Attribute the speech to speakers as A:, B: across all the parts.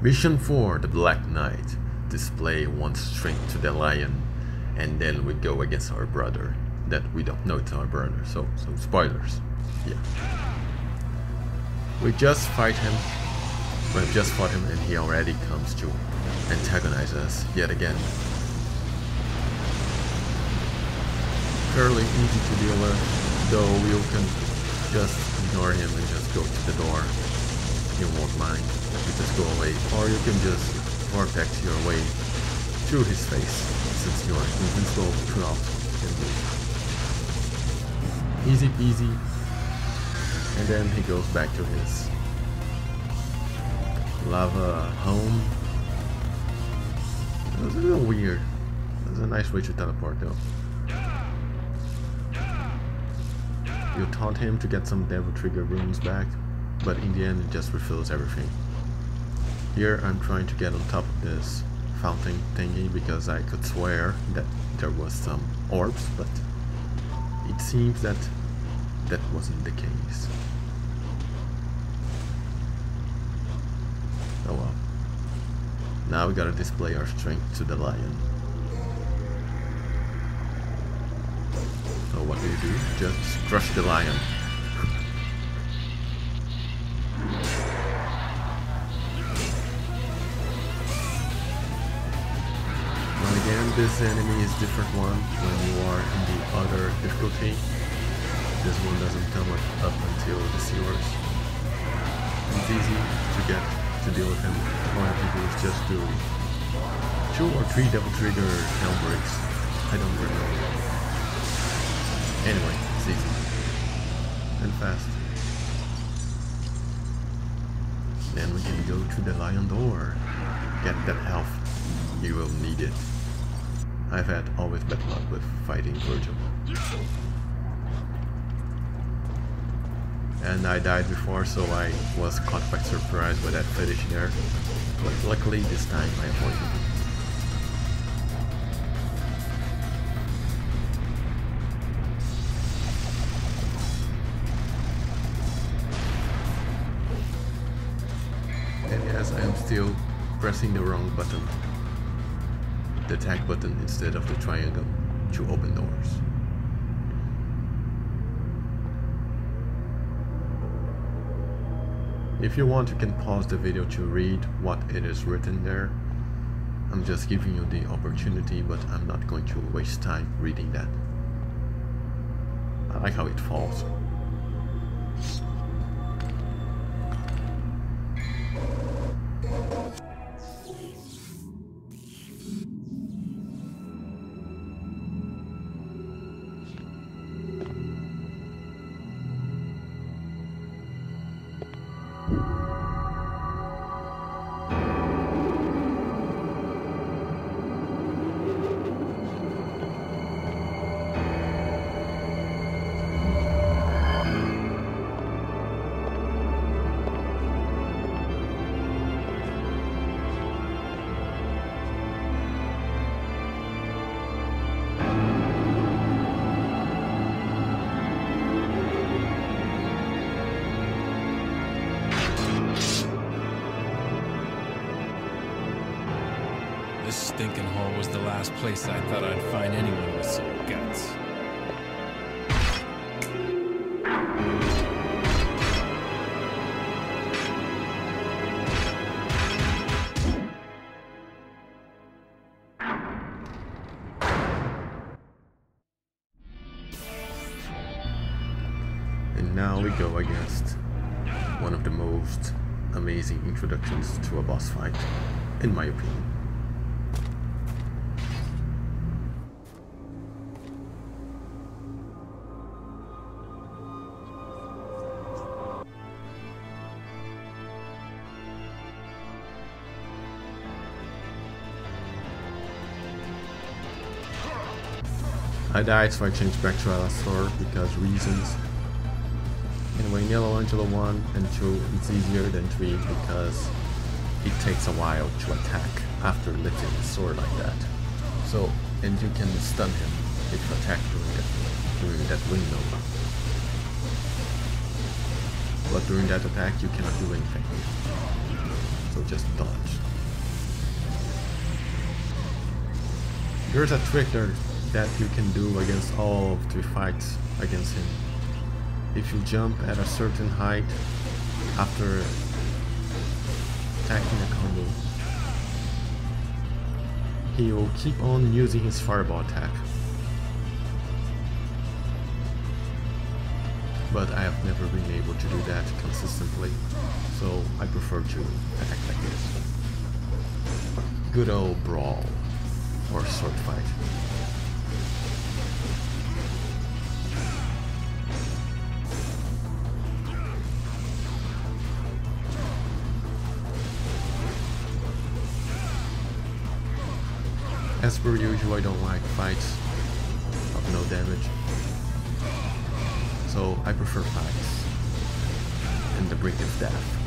A: Mission 4, the Black Knight. Display one strength to the lion, and then we go against our brother. That we don't know it's our brother, so spoilers. Yeah. We just fight him. We've just fought him and he already comes to antagonize us yet again. Fairly easy to deal with, though you can just ignore him and just go to the door. He won't mind. You just go away, or you can just vortex your way through his face, since you are invincible throughout the move. Easy peasy, and then he goes back to his lava home. It was a little weird. It was a nice way to teleport though. You taunt him to get some Devil Trigger runes back, but in the end it just refills everything. Here I'm trying to get on top of this fountain thingy because I could swear that there was some orbs, but it seems that that wasn't the case. Oh well. Now we gotta display our strength to the lion. So what do? Just crush the lion. Well, again, this enemy is different one when you are in the other difficulty. This one doesn't come up until the sewers. It's easy to get to deal with him. All I have to do is just do 2 or 3 Devil Trigger helm breaks. I don't really know. Anyway, it's easy. And fast. Then we can go to the lion door. Get that health. You will need it. I've had always bad luck with fighting Virgil. And I died before, so I was caught by surprise by that fetish there. But luckily this time I avoided it. And yes, I am still pressing the wrong button. The attack button instead of the triangle to open doors. If you want, you can pause the video to read what it is written there. I'm just giving you the opportunity, but I'm not going to waste time reading that. I like how it falls.
B: This stinking hole was the last place I thought I'd find anyone with some guts.
A: And now we go against one of the most amazing introductions to a boss fight, in my opinion. I died, so I changed back to Alastor because reasons. Anyway, Nero Angelo 1 and 2 it's easier than 3 because it takes a while to attack after lifting the sword like that. So, and you can stun him if you attack during that window. but during that attack you cannot do anything. So just dodge. There's a trick there that you can do against all 3 fights against him. If you jump at a certain height after attacking a combo, he will keep on using his fireball attack. But I have never been able to do that consistently, so I prefer to attack like this. Good old brawl or sword fight. As per usual, I don't like fights of no damage, so I prefer fights in the brink of death.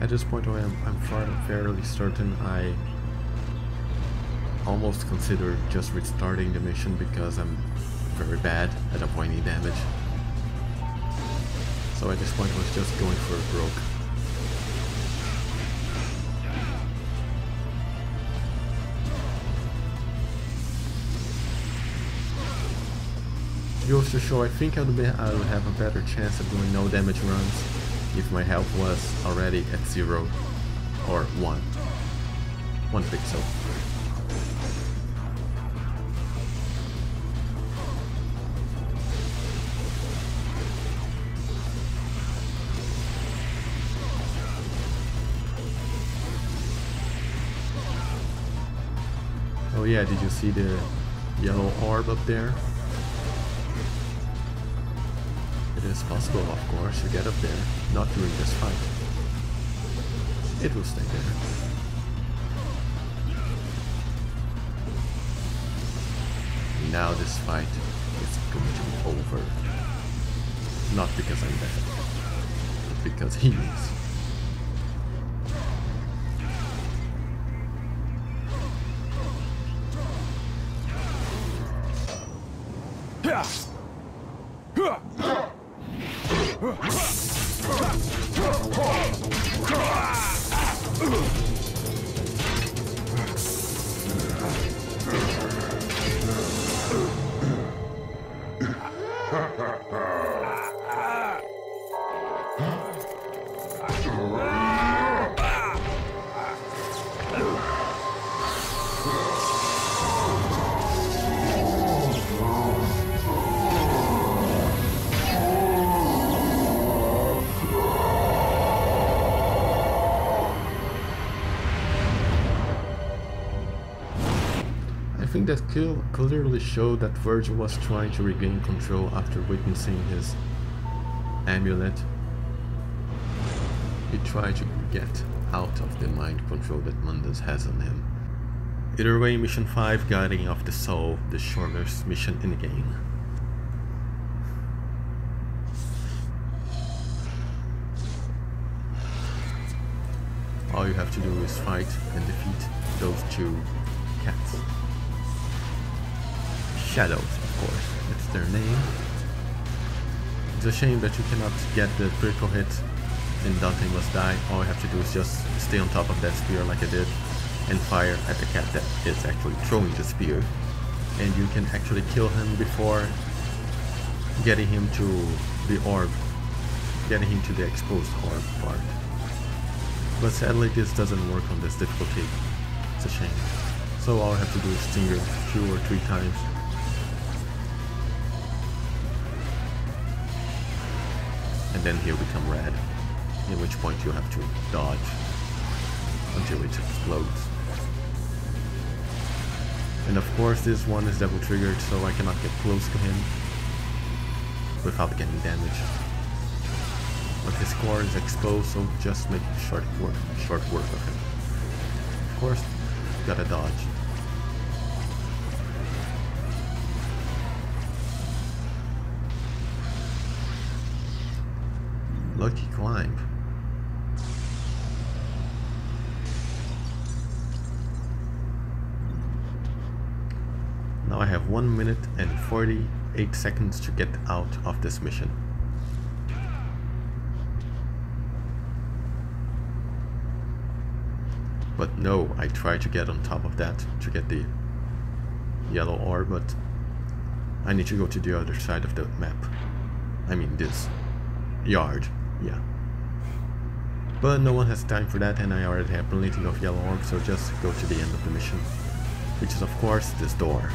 A: At this point I'm fairly certain I almost considered just restarting the mission because I'm very bad at avoiding damage. So at this point I was just going for a broke. Goes to show I think I would have a better chance of doing no damage runs if my health was already at 0 or 1 pixel. Oh yeah, did you see the yellow orb up there? It is possible, of course, to get up there, not during this fight. It will stay there. Now this fight is going to be over. Not because I'm bad, but because he is. I think that kill clearly showed that Virgil was trying to regain control after witnessing his amulet. He tried to get out of the mind control that Mundus has on him. Either way, Mission 5, Guiding of the Soul, the shortest mission in the game. All you have to do is fight and defeat those 2 cats. Shadows, of course, that's their name. It's a shame that you cannot get the critical hit and Dante must die. All you have to do is just stay on top of that spear like I did and fire at the cat that is actually throwing the spear. And you can actually kill him before getting him to the orb, getting him to the exposed orb part. But sadly this doesn't work on this difficulty. It's a shame. So all I have to do is stinger 2 or 3 times. And then he'll become red, in which point you have to dodge until it explodes. And of course this one is double triggered, so I cannot get close to him without getting damage. But his core is exposed, so just make short work of him. Of course, gotta dodge. Lucky climb. Now I have 1 minute and 48 seconds to get out of this mission. But no, I tried to get on top of that to get the yellow ore, but I need to go to the other side of the map. I mean this yard, yeah. But no one has time for that, and I already have plenty of yellow ore, so just go to the end of the mission, which is of course this door.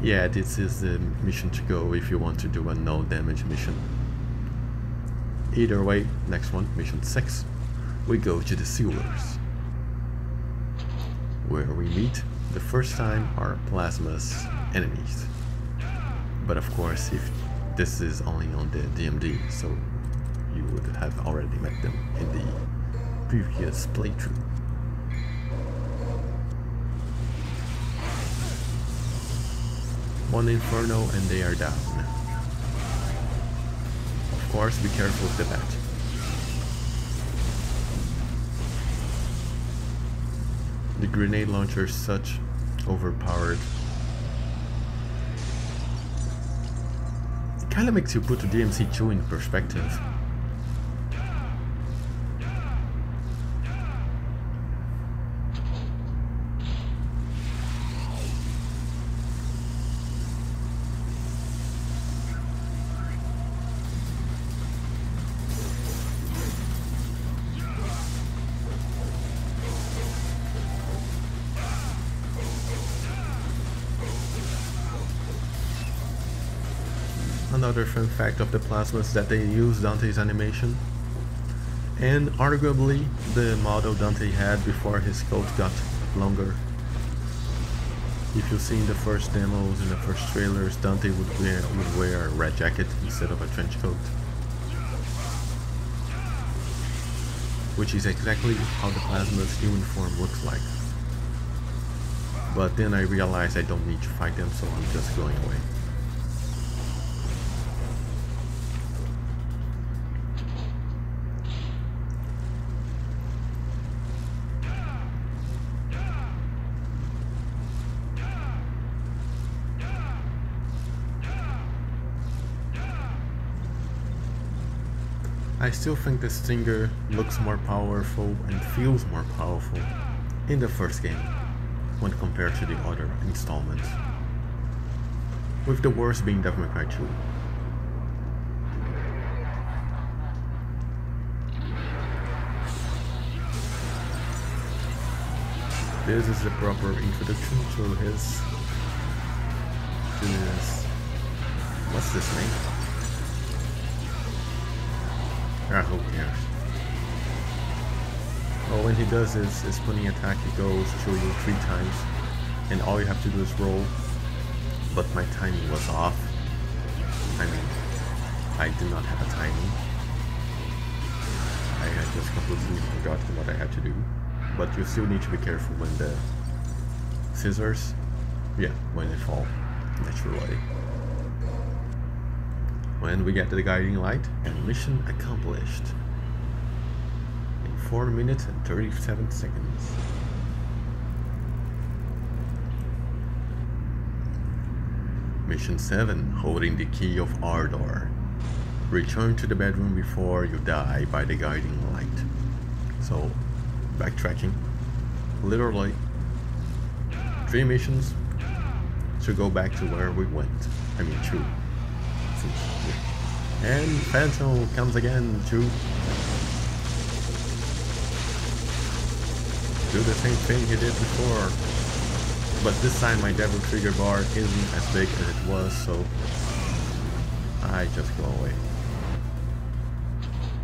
A: Yeah, this is the mission to go if you want to do a no damage mission. Either way, next one, mission 6, we go to the sewers, where we meet the first time our Plasmas enemies. But of course, if this is only on the DMD, so you would have already met them in the previous playthrough. One inferno and they are down. Of course, be careful with the bat. The grenade launcher is such overpowered. It kinda makes you put the DMC2 in perspective. Another fun fact of the Plasmas is that they use Dante's animation, and arguably the model Dante had before his coat got longer. If you see in the first demos, in the first trailers, Dante would wear a red jacket instead of a trench coat, which is exactly how the Plasma's uniform looks like. But then I realized I don't need to fight them, so I'm just going away. I still think the Stinger looks more powerful and feels more powerful in the first game when compared to the other installments, with the worst being Devil May Cry 2. This is the proper introduction to his what's this name? Who cares? Well, when he does his spinning attack, he goes to you 3 times, and all you have to do is roll. But my timing was off. I mean, I did not have a timing. I had just completely forgotten what I had to do. But you still need to be careful when the scissors, when they fall naturally. When we get to the guiding light, and mission accomplished in 4 minutes and 37 seconds. Mission 7, holding the key of Ardor. Return to the bedroom before you die by the guiding light. So, backtracking, literally 3 missions to go back to where we went. I mean 2. And Phantom comes again to do the same thing he did before, but this time my Devil Trigger bar isn't as big as it was, so I just go away.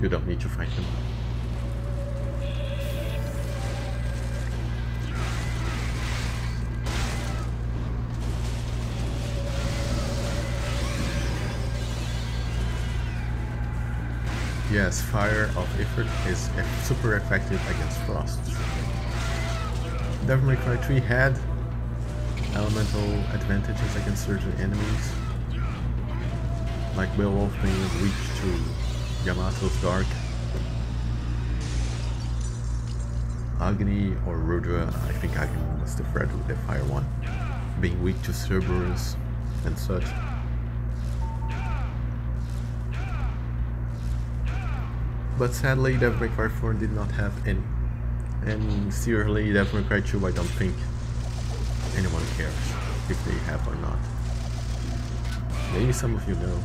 A: You don't need to fight him. yes, Fire of Ifrit is super effective against frost. Devil May Cry 3 had elemental advantages against certain enemies, like Beowulf being weak to Yamato's Dark. Agni or Rudra, I think Agni was the threat with the fire one, being weak to Cerberus and such. But sadly, Devil May Cry 4 did not have any. And seriously, Devil May Cry 2, I don't think anyone cares if they have or not. Maybe some of you know.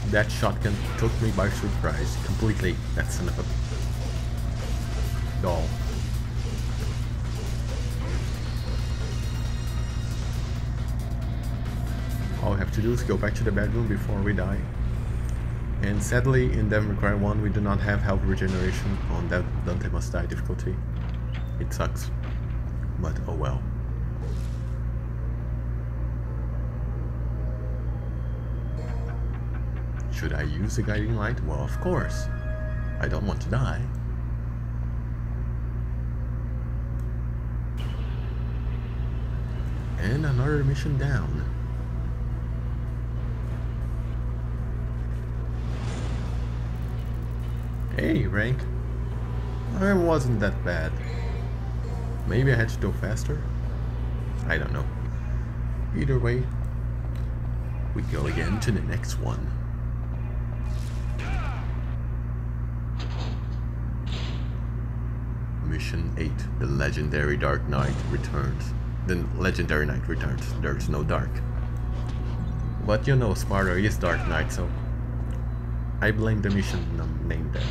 A: That shotgun took me by surprise completely, that son of a doll. All we have to do is go back to the bedroom before we die. And sadly, in Devil May Cry 1 we do not have health regeneration on that Dante Must Die difficulty. It sucks, but oh well. Should I use the guiding light? Well, of course. I don't want to die. And another mission down. Hey, rank. It wasn't that bad. Maybe I had to go faster? I don't know. Either way, we go again to the next one. Mission 8. The Legendary Dark Knight returns. The Legendary Knight returns. There's no dark. But you know, Sparta is Dark Knight, so I blame the mission name there.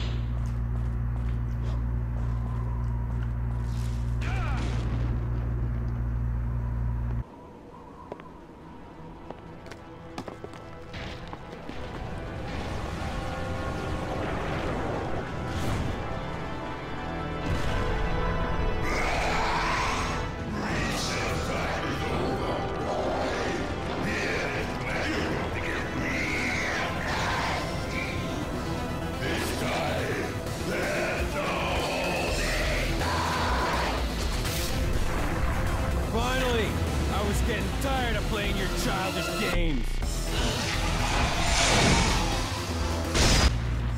B: Finally! I was getting tired of playing your childish games.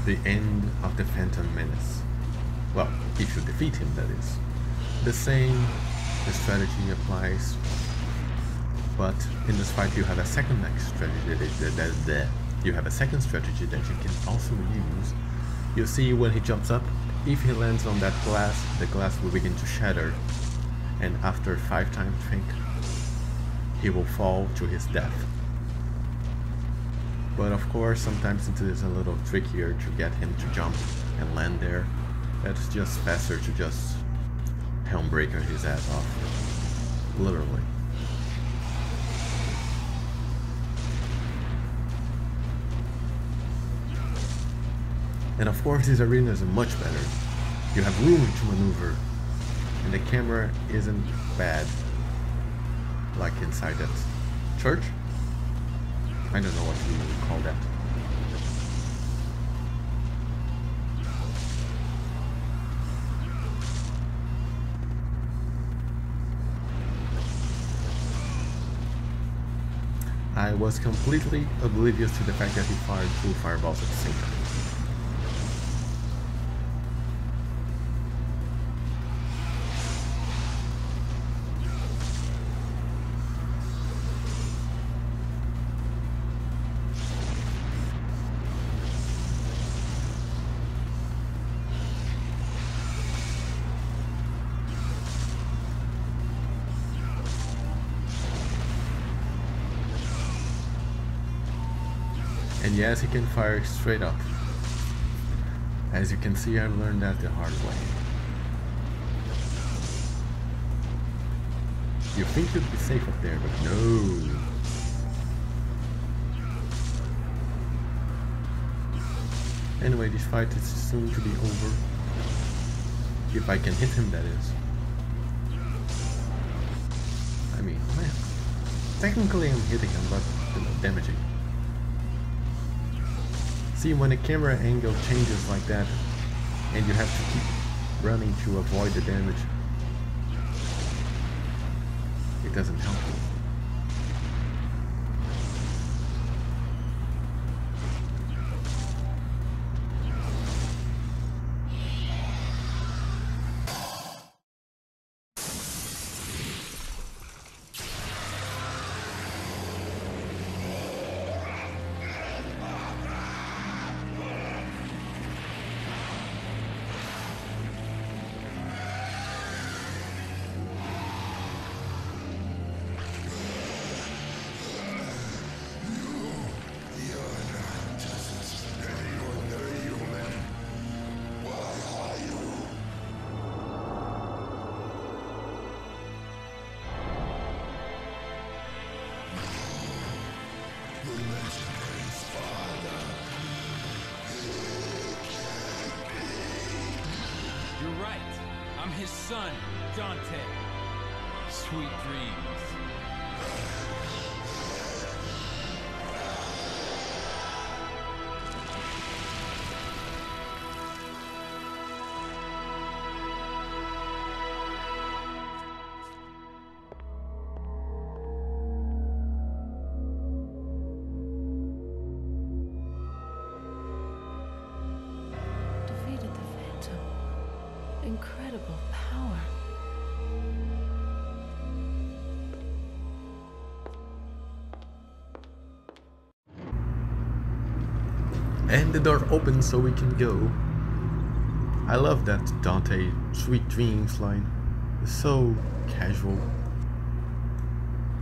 A: The end of the Phantom Menace. Well, if you defeat him, that is. The strategy applies, but in this fight you have a second strategy. You have a second strategy that you can also use. You see, when he jumps up, if he lands on that glass, the glass will begin to shatter, and after 5 times, I think, he will fall to his death. But of course, sometimes it is a little trickier to get him to jump and land there. That's just faster to just Helmbreaker his ass off. Literally. And of course, these arenas are much better. You have room to maneuver, and the camera isn't bad like inside that church. I don't know what you would call that. I was completely oblivious to the fact that he fired 2 fireballs at the same time. And yes, he can fire straight up. As you can see, I've learned that the hard way. You think you'd be safe up there, but no. Anyway, this fight is soon to be over. If I can hit him, that is. I mean, man, technically I'm hitting him, but damaging. See, when the camera angle changes like that, and you have to keep running to avoid the damage, it doesn't help you.
B: You're right. I'm his son, Dante. Sweet dreams.
C: Defeated the Phantom. Incredible power.
A: And the door opens so we can go. I love that Dante sweet dreams line. It's so casual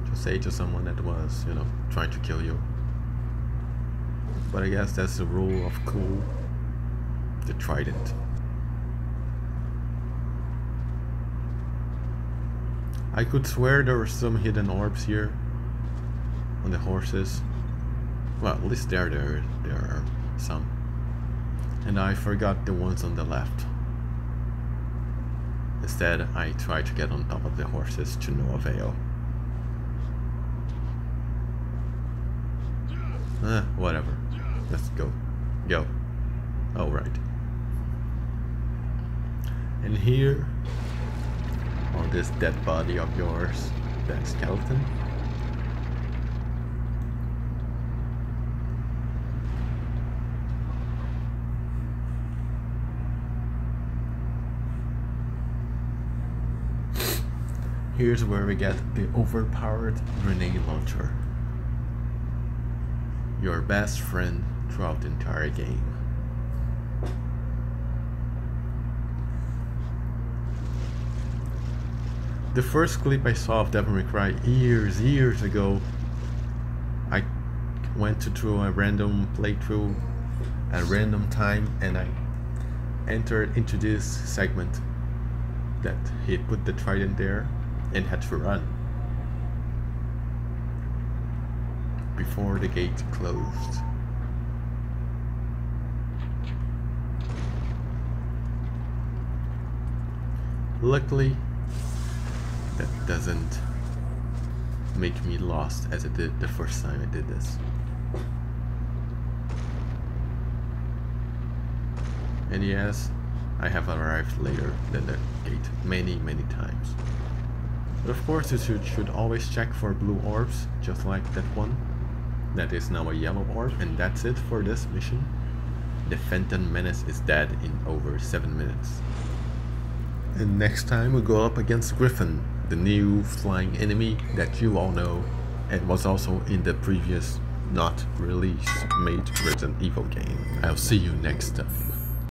A: to say to someone that was, you know, trying to kill you. But I guess that's the rule of cool. The trident. I could swear there were some hidden orbs here on the horses. Well, at least there are some. And I forgot the ones on the left. Instead, I tried to get on top of the horses to no avail. Whatever. Let's go. Go. Oh, right. And here, on this dead body of yours, that skeleton. Here's where we get the overpowered grenade launcher. Your best friend throughout the entire game. The first clip I saw of Devil May Cry years ago, I went to do a random playthrough at a random time and I entered into this segment that he put the trident there and had to run before the gate closed. Luckily, that doesn't make me lost as it did the first time I did this. And yes, I have arrived later than the gate many times. But of course you should always check for blue orbs, just like that one. That is now a yellow orb, and that's it for this mission. The Phantom Menace is dead in over 7 minutes. And next time we go up against Griffin, the new flying enemy that you all know, and was also in the previous not released made Resident Evil game. I'll see you next time.